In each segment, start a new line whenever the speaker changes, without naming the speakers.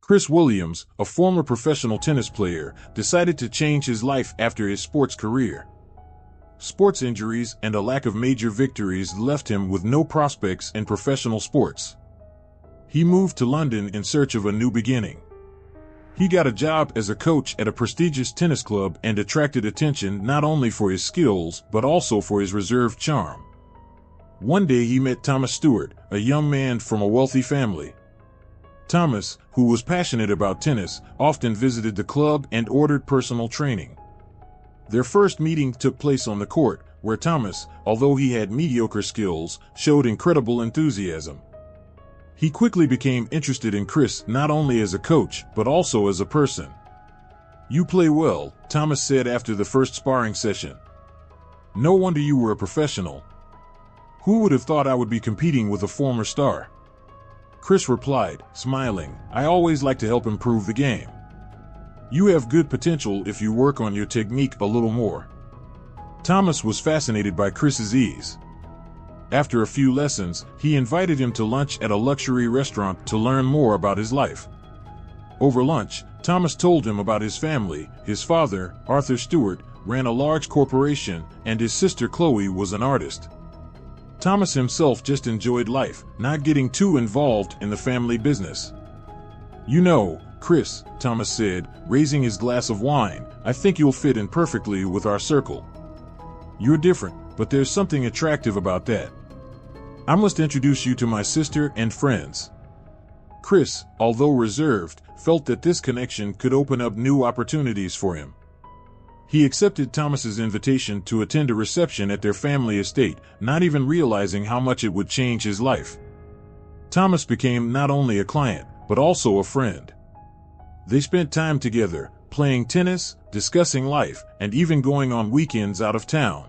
Chris Williams, a former professional tennis player, decided to change his life after his sports career. Sports injuries and a lack of major victories left him with no prospects in professional sports. He moved to London in search of a new beginning. He got a job as a coach at a prestigious tennis club and attracted attention not only for his skills but also for his reserved charm. One day he met Thomas Stewart, a young man from a wealthy family. Thomas, who was passionate about tennis, often visited the club and ordered personal training. Their first meeting took place on the court, where Thomas, although he had mediocre skills, showed incredible enthusiasm. He quickly became interested in Chris not only as a coach, but also as a person. "You play well," Thomas said after the first sparring session. "No wonder you were a professional. Who would have thought I would be competing with a former star?" Chris replied, smiling, "I always like to help improve the game. You have good potential if you work on your technique a little more." Thomas was fascinated by Chris's ease. After a few lessons, he invited him to lunch at a luxury restaurant to learn more about his life. Over lunch, Thomas told him about his family. His father, Arthur Stewart, ran a large corporation, and his sister Chloe was an artist. Thomas himself just enjoyed life, not getting too involved in the family business. "You know, Chris," Thomas said, raising his glass of wine, "I think you'll fit in perfectly with our circle. You're different, but there's something attractive about that. I must introduce you to my sister and friends." Chris, although reserved, felt that this connection could open up new opportunities for him. He accepted Thomas's invitation to attend a reception at their family estate, not even realizing how much it would change his life. Thomas became not only a client, but also a friend. They spent time together, playing tennis, discussing life, and even going on weekends out of town.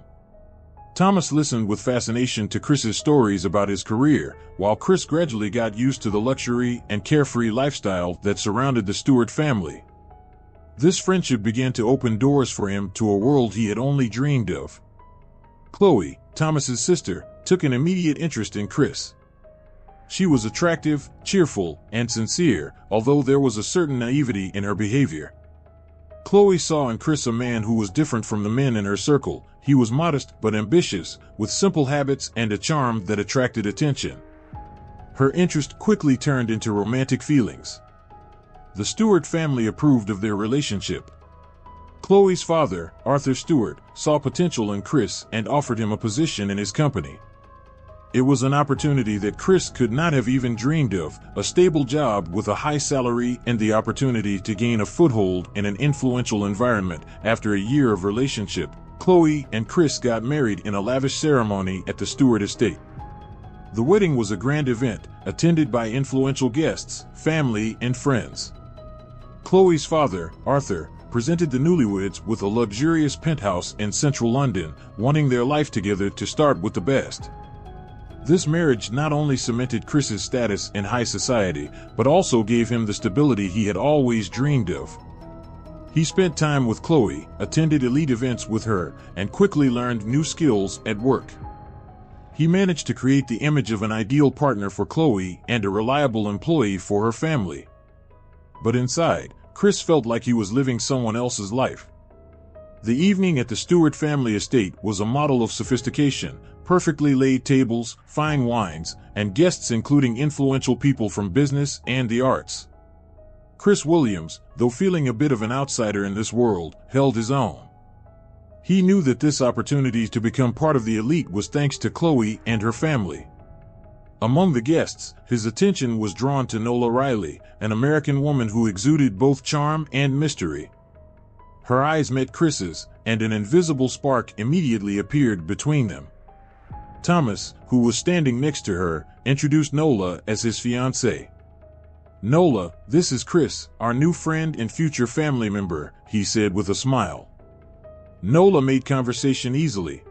Thomas listened with fascination to Chris's stories about his career, while Chris gradually got used to the luxury and carefree lifestyle that surrounded the Stewart family. This friendship began to open doors for him to a world he had only dreamed of. Chloe, Thomas's sister, took an immediate interest in Chris. She was attractive, cheerful, and sincere, although there was a certain naivety in her behavior. Chloe saw in Chris a man who was different from the men in her circle. He was modest but ambitious, with simple habits and a charm that attracted attention. Her interest quickly turned into romantic feelings. The Stewart family approved of their relationship. Chloe's father, Arthur Stewart, saw potential in Chris and offered him a position in his company. It was an opportunity that Chris could not have even dreamed of, a stable job with a high salary and the opportunity to gain a foothold in an influential environment. After a year of relationship, Chloe and Chris got married in a lavish ceremony at the Stewart estate. The wedding was a grand event, attended by influential guests, family, and friends. Chloe's father, Arthur, presented the newlyweds with a luxurious penthouse in central London, wanting their life together to start with the best. This marriage not only cemented Chris's status in high society, but also gave him the stability he had always dreamed of. He spent time with Chloe, attended elite events with her, and quickly learned new skills at work. He managed to create the image of an ideal partner for Chloe and a reliable employee for her family. But inside, Chris felt like he was living someone else's life. The evening at the Stewart family estate was a model of sophistication: perfectly laid tables, fine wines, and guests including influential people from business and the arts. Chris Williams, though feeling a bit of an outsider in this world, held his own. He knew that this opportunity to become part of the elite was thanks to Chloe and her family. Among the guests, his attention was drawn to Nola Riley, an American woman who exuded both charm and mystery. Her eyes met Chris's, and an invisible spark immediately appeared between them. Thomas, who was standing next to her, introduced Nola as his fiancée. "Nola, this is Chris, our new friend and future family member," he said with a smile. Nola made conversation easily.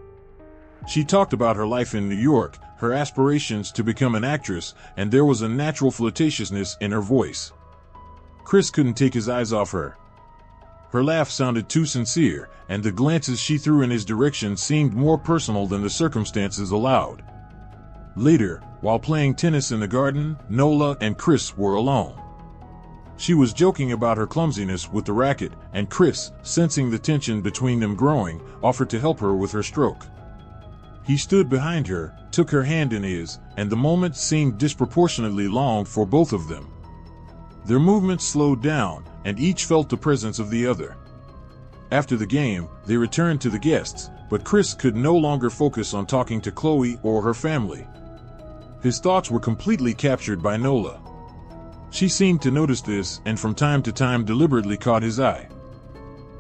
She talked about her life in New York, her aspirations to become an actress, and there was a natural flirtatiousness in her voice. Chris couldn't take his eyes off her. Her laugh sounded too sincere, and the glances she threw in his direction seemed more personal than the circumstances allowed. Later, while playing tennis in the garden, Nola and Chris were alone. She was joking about her clumsiness with the racket, and Chris, sensing the tension between them growing, offered to help her with her stroke. He stood behind her, took her hand in his, and the moment seemed disproportionately long for both of them. Their movements slowed down, and each felt the presence of the other. After the game, they returned to the guests, but Chris could no longer focus on talking to Chloe or her family. His thoughts were completely captured by Nola. She seemed to notice this and from time to time deliberately caught his eye.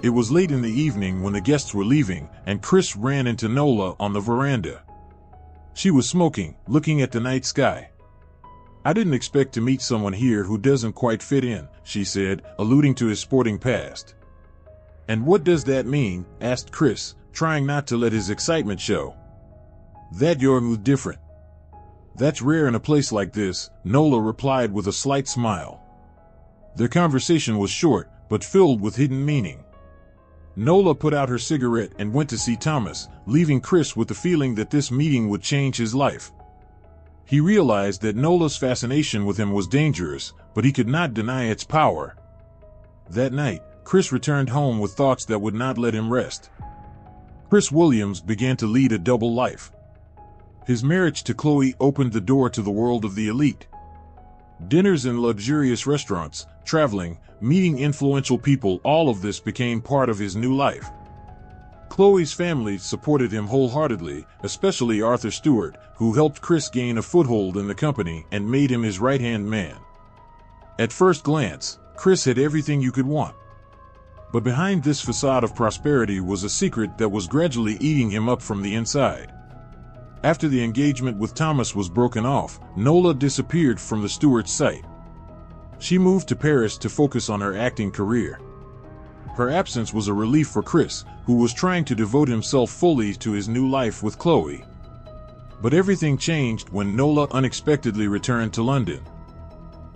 It was late in the evening when the guests were leaving, and Chris ran into Nola on the veranda. She was smoking, looking at the night sky. "I didn't expect to meet someone here who doesn't quite fit in," she said, alluding to his sporting past. "And what does that mean?" asked Chris, trying not to let his excitement show. "That you're different." "That's rare in a place like this," Nola replied with a slight smile. Their conversation was short, but filled with hidden meaning. Nola put out her cigarette and went to see Thomas, leaving Chris with the feeling that this meeting would change his life. He realized that Nola's fascination with him was dangerous, but he could not deny its power. That night, Chris returned home with thoughts that would not let him rest. Chris Williams began to lead a double life. His marriage to Chloe opened the door to the world of the elite. Dinners in luxurious restaurants, traveling, meeting influential people, all of this became part of his new life. Chloe's family supported him wholeheartedly, especially Arthur Stewart, who helped Chris gain a foothold in the company and made him his right-hand man. At first glance, Chris had everything you could want. But behind this facade of prosperity was a secret that was gradually eating him up from the inside. After the engagement with Thomas was broken off, Nola disappeared from the Stewart's sight. She moved to Paris to focus on her acting career. Her absence was a relief for Chris, who was trying to devote himself fully to his new life with Chloe. But everything changed when Nola unexpectedly returned to London.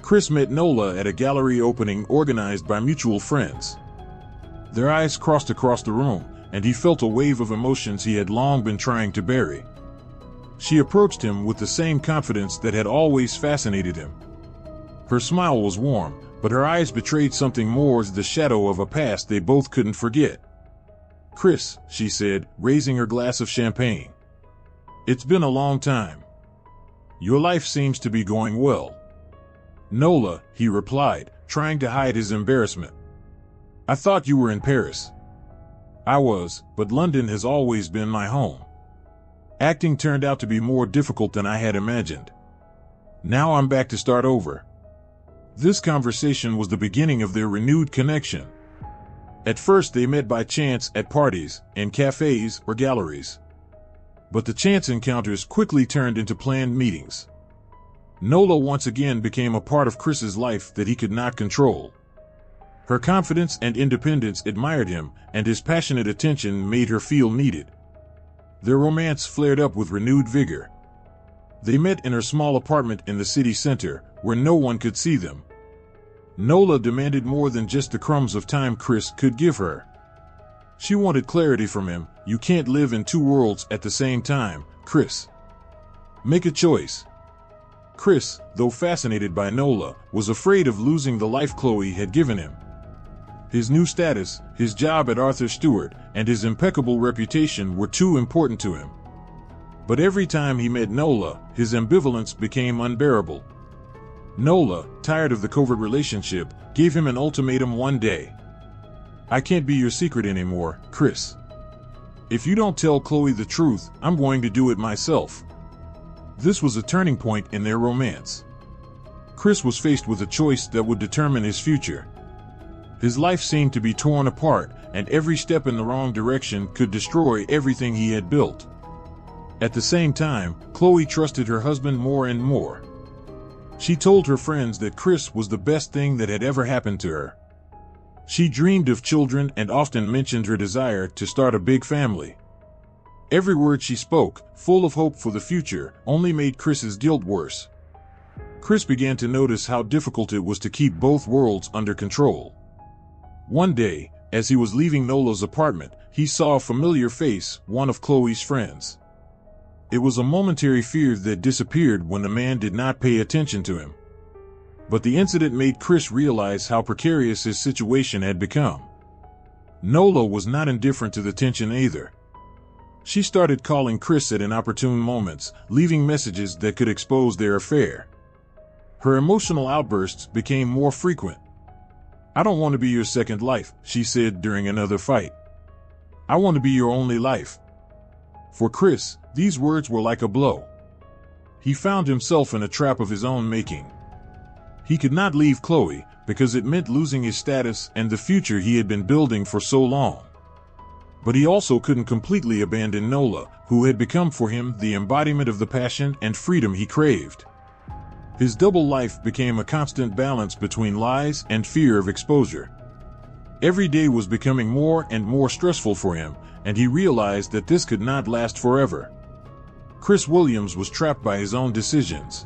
Chris met Nola at a gallery opening organized by mutual friends. Their eyes crossed across the room, and he felt a wave of emotions he had long been trying to bury. She approached him with the same confidence that had always fascinated him. Her smile was warm, but her eyes betrayed something more, the shadow of a past they both couldn't forget. "Chris," she said, raising her glass of champagne. "It's been a long time. Your life seems to be going well." "Nola," he replied, trying to hide his embarrassment. "I thought you were in Paris." "I was, but London has always been my home. Acting turned out to be more difficult than I had imagined. Now I'm back to start over." This conversation was the beginning of their renewed connection. At first they met by chance at parties, in cafes or galleries. But the chance encounters quickly turned into planned meetings. Nola once again became a part of Chris's life that he could not control. Her confidence and independence admired him, and his passionate attention made her feel needed. Their romance flared up with renewed vigor. They met in her small apartment in the city center, where no one could see them. Nola demanded more than just the crumbs of time Chris could give her. She wanted clarity from him. "You can't live in two worlds at the same time, Chris. Make a choice." Chris, though fascinated by Nola, was afraid of losing the life Chloe had given him. His new status, his job at Arthur Stewart, and his impeccable reputation were too important to him. But every time he met Nola, his ambivalence became unbearable. Nola, tired of the covert relationship, gave him an ultimatum one day. "I can't be your secret anymore, Chris. If you don't tell Chloe the truth, I'm going to do it myself." This was a turning point in their romance. Chris was faced with a choice that would determine his future. His life seemed to be torn apart, and every step in the wrong direction could destroy everything he had built. At the same time, Chloe trusted her husband more and more. She told her friends that Chris was the best thing that had ever happened to her. She dreamed of children and often mentioned her desire to start a big family. Every word she spoke, full of hope for the future, only made Chris's guilt worse. Chris began to notice how difficult it was to keep both worlds under control. One day, as he was leaving Nola's apartment, he saw a familiar face, one of Chloe's friends. It was a momentary fear that disappeared when the man did not pay attention to him. But the incident made Chris realize how precarious his situation had become. Nola was not indifferent to the tension either. She started calling Chris at inopportune moments, leaving messages that could expose their affair. Her emotional outbursts became more frequent. "I don't want to be your second life," she said during another fight. "I want to be your only life." For Chris, these words were like a blow. He found himself in a trap of his own making. He could not leave Chloe because it meant losing his status and the future he had been building for so long. But he also couldn't completely abandon Nola, who had become for him the embodiment of the passion and freedom he craved. His double life became a constant balance between lies and fear of exposure. Every day was becoming more and more stressful for him, and he realized that this could not last forever. Chris Williams was trapped by his own decisions.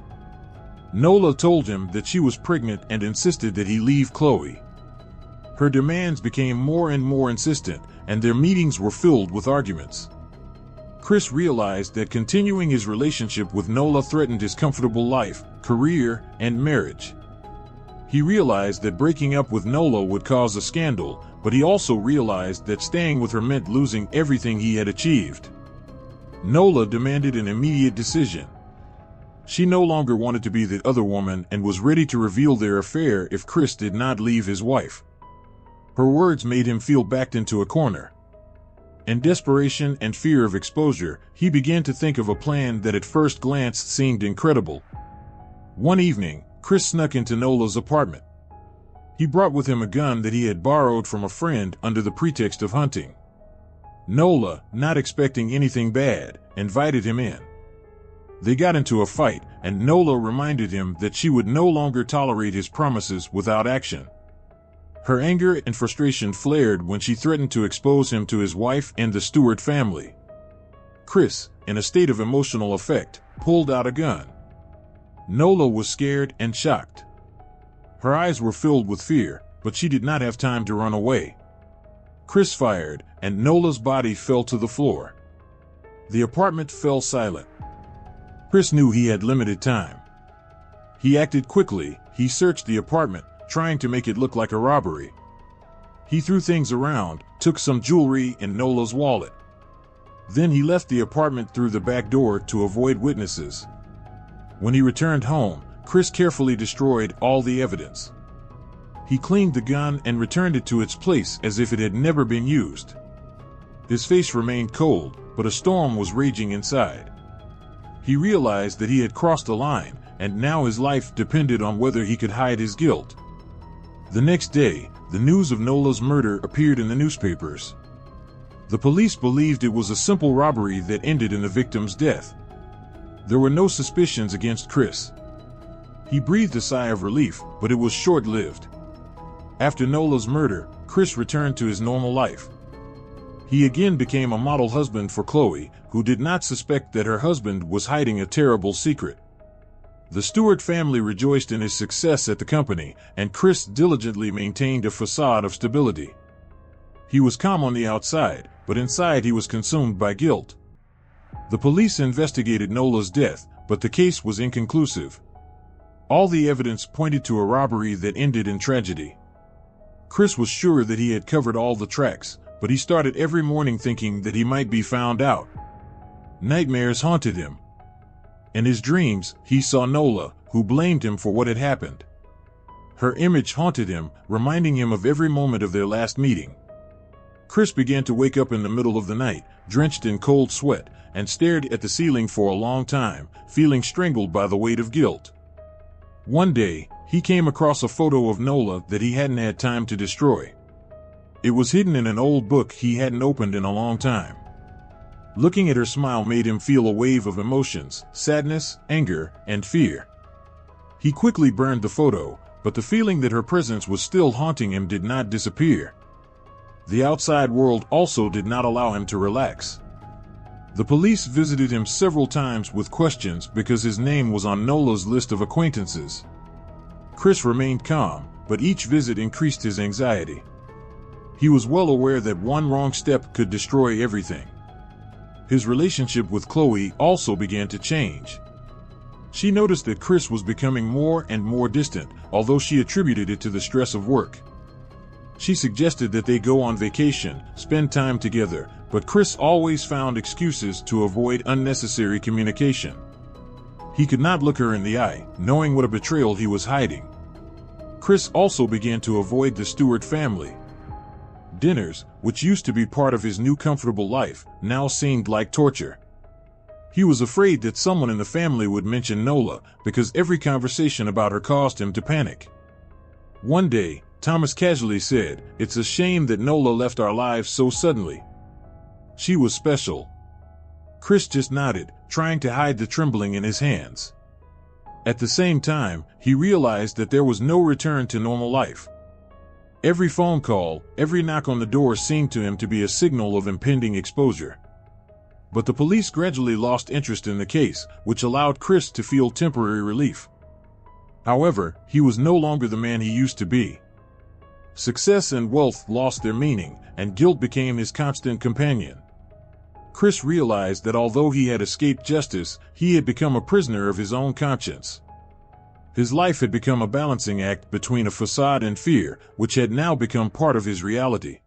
Nola told him that she was pregnant and insisted that he leave Chloe. Her demands became more and more insistent, and their meetings were filled with arguments. Chris realized that continuing his relationship with Nola threatened his comfortable life, career, and marriage. He realized that breaking up with Nola would cause a scandal, but he also realized that staying with her meant losing everything he had achieved. Nola demanded an immediate decision. She no longer wanted to be the other woman and was ready to reveal their affair if Chris did not leave his wife. Her words made him feel backed into a corner. In desperation and fear of exposure, he began to think of a plan that at first glance seemed incredible. One evening, Chris snuck into Nola's apartment. He brought with him a gun that he had borrowed from a friend under the pretext of hunting. Nola, not expecting anything bad, invited him in. They got into a fight, and Nola reminded him that she would no longer tolerate his promises without action. Her anger and frustration flared when she threatened to expose him to his wife and the Stewart family. Chris, in a state of emotional affect, pulled out a gun. Nola was scared and shocked. Her eyes were filled with fear, but she did not have time to run away. Chris fired, and Nola's body fell to the floor. The apartment fell silent. Chris knew he had limited time. He acted quickly. He searched the apartment, trying to make it look like a robbery. He threw things around, took some jewelry and Nola's wallet. Then he left the apartment through the back door to avoid witnesses. When he returned home, Chris carefully destroyed all the evidence. He cleaned the gun and returned it to its place as if it had never been used. His face remained cold, but a storm was raging inside. He realized that he had crossed a line, and now his life depended on whether he could hide his guilt. The next day, the news of Nola's murder appeared in the newspapers. The police believed it was a simple robbery that ended in the victim's death. There were no suspicions against Chris. He breathed a sigh of relief, but it was short-lived. After Nola's murder, Chris returned to his normal life. He again became a model husband for Chloe, who did not suspect that her husband was hiding a terrible secret. The Stewart family rejoiced in his success at the company, and Chris diligently maintained a facade of stability. He was calm on the outside, but inside he was consumed by guilt. The police investigated Nola's death, but the case was inconclusive. All the evidence pointed to a robbery that ended in tragedy. Chris was sure that he had covered all the tracks, but he started every morning thinking that he might be found out. Nightmares haunted him. In his dreams, he saw Nola, who blamed him for what had happened. Her image haunted him, reminding him of every moment of their last meeting. Chris began to wake up in the middle of the night, drenched in cold sweat, and stared at the ceiling for a long time, feeling strangled by the weight of guilt. One day, he came across a photo of Nola that he hadn't had time to destroy. It was hidden in an old book he hadn't opened in a long time. Looking at her smile made him feel a wave of emotions, sadness, anger, and fear. He quickly burned the photo, but the feeling that her presence was still haunting him did not disappear. The outside world also did not allow him to relax. The police visited him several times with questions because his name was on Nola's list of acquaintances. Chris remained calm, but each visit increased his anxiety. He was well aware that one wrong step could destroy everything. His relationship with Chloe also began to change. She noticed that Chris was becoming more and more distant, although she attributed it to the stress of work. She suggested that they go on vacation, spend time together, but Chris always found excuses to avoid unnecessary communication. He could not look her in the eye, knowing what a betrayal he was hiding. Chris also began to avoid the Stewart family. Dinners, which used to be part of his new comfortable life, now seemed like torture. He was afraid that someone in the family would mention Nola, because every conversation about her caused him to panic. One day, Thomas casually said, "It's a shame that Nola left our lives so suddenly. She was special." Chris just nodded, trying to hide the trembling in his hands. At the same time, he realized that there was no return to normal life. Every phone call, every knock on the door seemed to him to be a signal of impending exposure. But the police gradually lost interest in the case, which allowed Chris to feel temporary relief. However, he was no longer the man he used to be. Success and wealth lost their meaning, and guilt became his constant companion. Chris realized that although he had escaped justice, he had become a prisoner of his own conscience. His life had become a balancing act between a facade and fear, which had now become part of his reality.